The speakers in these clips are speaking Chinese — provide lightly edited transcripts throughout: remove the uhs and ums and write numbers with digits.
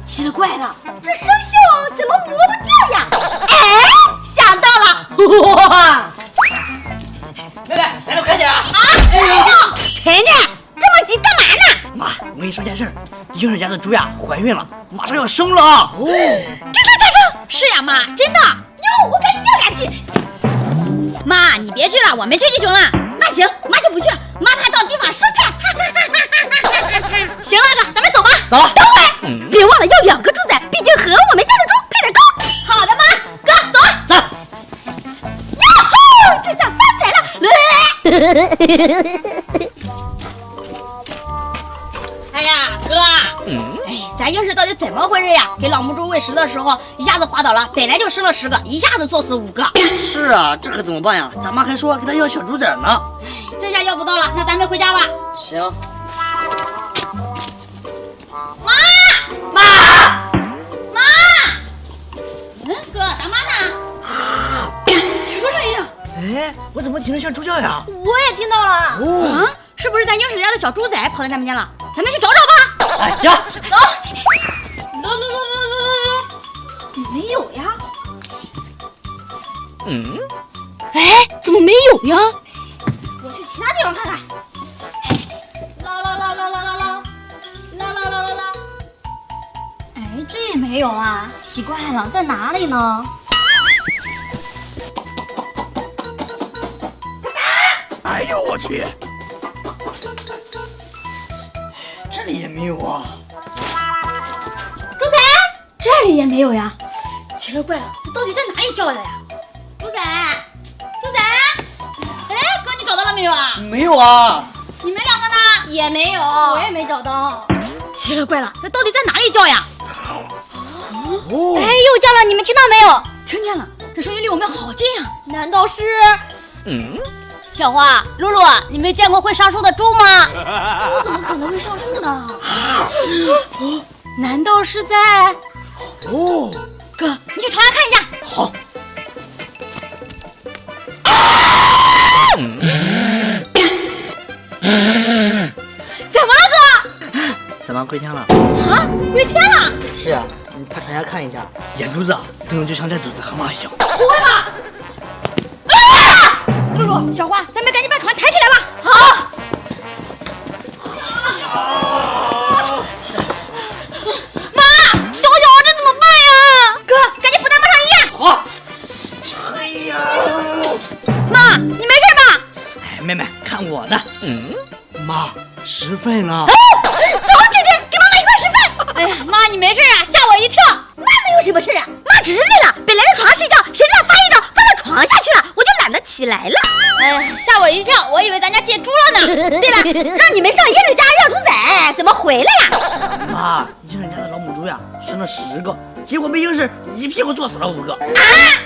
奇了怪了，这生锈怎么磨不掉呀？想到了，哇！妹妹，咱快点啊！晨晨，这么急干嘛呢？妈，我跟你说件事，英儿家的猪呀怀孕了，马上要生了啊！真的？是呀，妈，真的。哟，我赶紧尿俩去。妈，你别去了，我们去就行了。那行，妈就不去了，妈怕到地方生产。行了，哥，咱们走吧。走。等会儿，别忘了要2个猪仔，毕竟和我们家的猪配得高。好的，妈，哥，走。走。哟吼，这下发财了。哎呀，哥，咱英氏到底怎么回事呀？给老母猪喂食的时候一下子滑倒了，本来就生了10个，一下子作死5个。是啊，这可怎么办呀？咱妈还说给她要小猪仔呢。这下要不到了，那咱们回家吧。行。妈！哥，咱妈呢？什么声音啊？哎，我怎么听着像猪叫呀？我也听到了。是不是咱英婶家的小猪仔跑到咱们家了？咱们去找找吧。啊，行。走。没有呀。怎么没有呀？我去其他地方看看。这也没有啊，奇怪了，在哪里呢？哎呦我去，这里也没有啊。猪仔，这里也没有呀，奇了怪了，它到底在哪里叫的呀？猪仔，哥，你找到了没有啊？没有啊。你们2个呢？也没有，我也没找到。奇了怪了，它到底在哪里叫呀？又叫了，你们听到没有？听见了，这声音离我们好近呀！难道是？小花、露露，你们见过会上树的猪吗？猪怎么可能会上树呢？难道是在？哥，你去朝阳看一下。好。怎么了，哥？咱妈归天了。啊，归天了？是啊，你快传下看一下，眼珠子瞪得就像在堵着蛤蟆一样。不会吧？露露、小花，咱们赶紧把船抬起来吧。好。妈，小小这怎么办呀？哥，赶紧扶他们上医院。好。哎呀，妈，你没事吧？哎，妹妹，看我的。妈，10份了。走，晨晨，给妈妈一块10份。哎呀，妈，你没事啊？吓我一跳。妈能有什么事啊？妈只是累了，本来在床上睡觉，谁知道发一着翻到床下去了，我就懒得起来了。哎呀，吓我一跳，我以为咱家借猪了呢。对了，让你们上英婶家要猪仔，怎么回来呀？妈，英婶家的老母猪呀，生了10个，结果被英婶一屁股坐死了5个。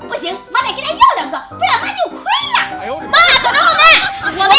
不行，妈得给他要2个，不然妈就亏了。妈，等着我们，我们